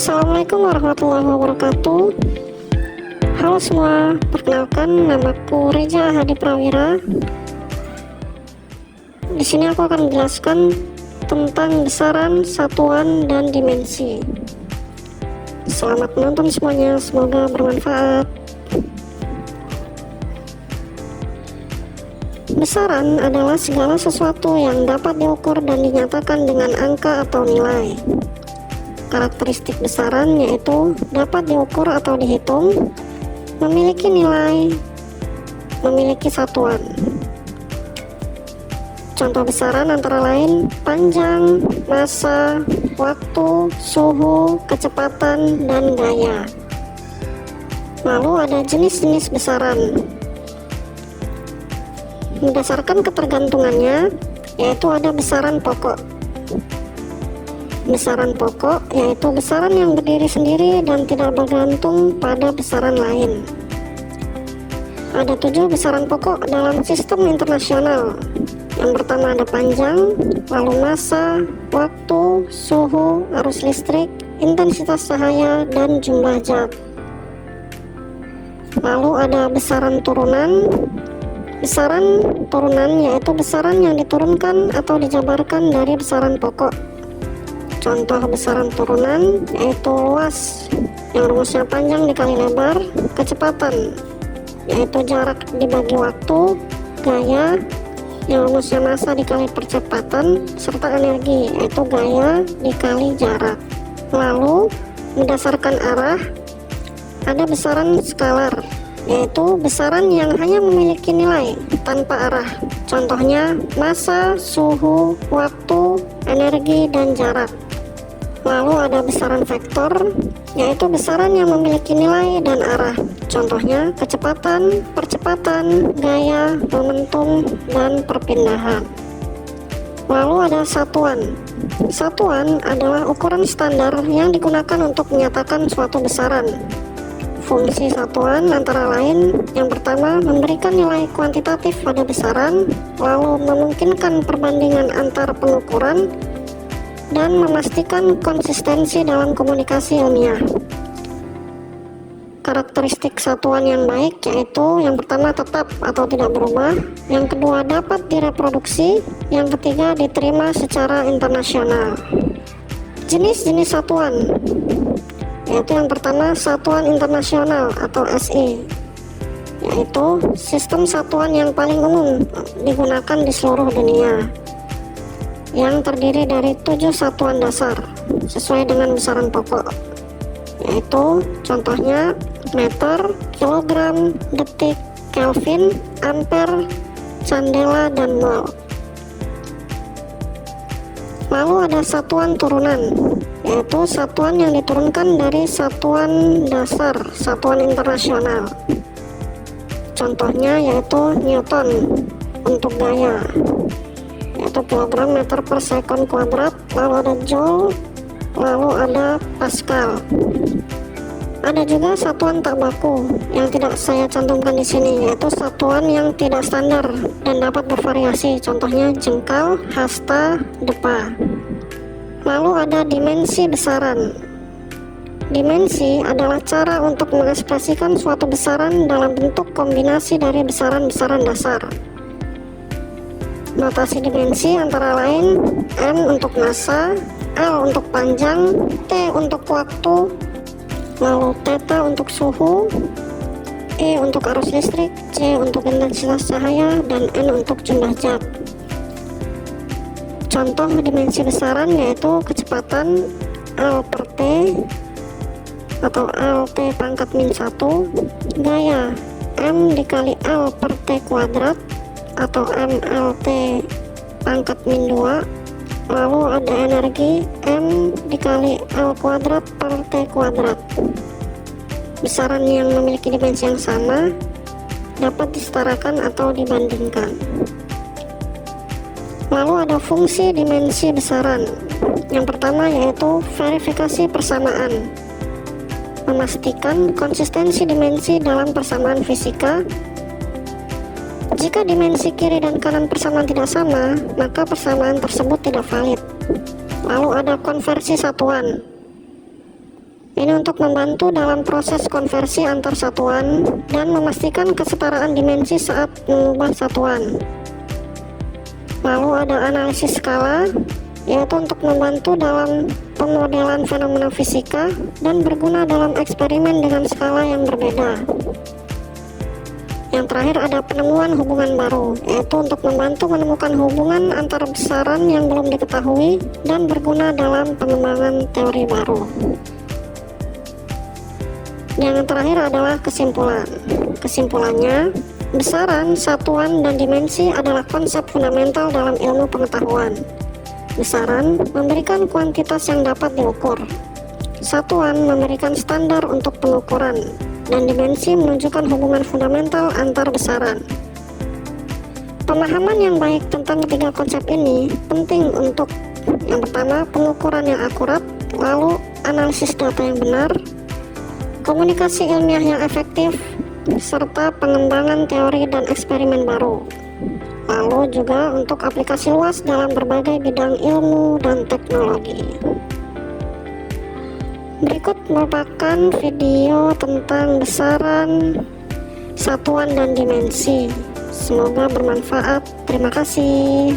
Assalamualaikum warahmatullahi wabarakatuh. Halo semua, perkenalkan namaku Reja Hadi Prawira. Di sini aku akan menjelaskan tentang besaran, satuan, dan dimensi. Selamat menonton semuanya, semoga bermanfaat. Besaran adalah segala sesuatu yang dapat diukur dan dinyatakan dengan angka atau nilai. Karakteristik besaran yaitu dapat diukur atau dihitung, memiliki nilai, memiliki satuan. Contoh besaran antara lain panjang, massa, waktu, suhu, kecepatan, dan gaya. Lalu ada jenis-jenis besaran. Berdasarkan ketergantungannya, yaitu ada besaran pokok. Besaran pokok yaitu besaran yang berdiri sendiri dan tidak bergantung pada besaran lain. Ada 7 besaran pokok dalam sistem internasional. Yang pertama ada panjang, lalu massa, waktu, suhu, arus listrik, intensitas cahaya, dan jumlah jam. Lalu ada besaran turunan. Besaran turunan yaitu besaran yang diturunkan atau dijabarkan dari besaran pokok. Contoh besaran turunan yaitu luas yang rumusnya panjang dikali lebar, kecepatan yaitu jarak dibagi waktu, gaya yang rumusnya massa dikali percepatan, serta energi yaitu gaya dikali jarak. Lalu berdasarkan arah ada besaran skalar yaitu besaran yang hanya memiliki nilai tanpa arah. Contohnya massa, suhu, waktu, energi, dan jarak. Lalu ada besaran vektor, yaitu besaran yang memiliki nilai dan arah. Contohnya kecepatan, percepatan, gaya, momentum, dan perpindahan. Lalu ada satuan. Satuan adalah ukuran standar yang digunakan untuk menyatakan suatu besaran. Fungsi satuan antara lain, yang pertama memberikan nilai kuantitatif pada besaran, lalu memungkinkan perbandingan antar pengukuran, dan memastikan konsistensi dalam komunikasi ilmiah. Karakteristik satuan yang baik yaitu yang pertama tetap atau tidak berubah, yang kedua dapat direproduksi, yang ketiga diterima secara internasional. Jenis-jenis satuan yaitu yang pertama satuan internasional atau SI, yaitu sistem satuan yang paling umum digunakan di seluruh dunia, yang terdiri dari 7 satuan dasar sesuai dengan besaran pokok, yaitu contohnya meter, kilogram, detik, kelvin, ampere, candela, dan mol. Lalu ada satuan turunan, yaitu satuan yang diturunkan dari satuan dasar satuan internasional. Contohnya yaitu Newton untuk gaya, yaitu kilogram meter per sekon kuadrat, lalu ada joule, lalu ada pascal. Ada juga satuan tak baku yang tidak saya cantumkan di sini, yaitu satuan yang tidak standar dan dapat bervariasi, contohnya jengkal, hasta, depa. Lalu ada dimensi besaran. Dimensi adalah cara untuk mengekspresikan suatu besaran dalam bentuk kombinasi dari besaran-besaran dasar. Notasi dimensi antara lain M untuk massa, L untuk panjang, T untuk waktu, lalu theta untuk suhu, E untuk arus listrik, C untuk intensitas cahaya, dan N untuk jumlah jam. Contoh dimensi besaran yaitu kecepatan L per T atau LT pangkat min 1, gaya M dikali L per T kuadrat atau MLT pangkat min 2, lalu ada energi M dikali L kuadrat per T kuadrat. Besaran yang memiliki dimensi yang sama dapat disetarakan atau dibandingkan. Lalu ada fungsi dimensi besaran. Yang pertama yaitu verifikasi persamaan, memastikan konsistensi dimensi dalam persamaan fisika. Jika dimensi kiri dan kanan persamaan tidak sama, maka persamaan tersebut tidak valid. Lalu ada konversi satuan. Ini untuk membantu dalam proses konversi antar satuan dan memastikan kesetaraan dimensi saat mengubah satuan. Lalu ada analisis skala, yaitu untuk membantu dalam pemodelan fenomena fisika dan berguna dalam eksperimen dengan skala yang berbeda. Yang terakhir ada penemuan hubungan baru, yaitu untuk membantu menemukan hubungan antar besaran yang belum diketahui dan berguna dalam pengembangan teori baru. Yang terakhir adalah kesimpulan. Kesimpulannya, besaran, satuan, dan dimensi adalah konsep fundamental dalam ilmu pengetahuan. Besaran memberikan kuantitas yang dapat diukur. Satuan memberikan standar untuk pengukuran, dan dimensi menunjukkan hubungan fundamental antar besaran. Pemahaman yang baik tentang ketiga konsep ini penting untuk yang pertama, pengukuran yang akurat, lalu analisis data yang benar, komunikasi ilmiah yang efektif, serta pengembangan teori dan eksperimen baru. Lalu juga untuk aplikasi luas dalam berbagai bidang ilmu dan teknologi. Berikut merupakan video tentang besaran, satuan, dan dimensi. Semoga bermanfaat. Terima kasih.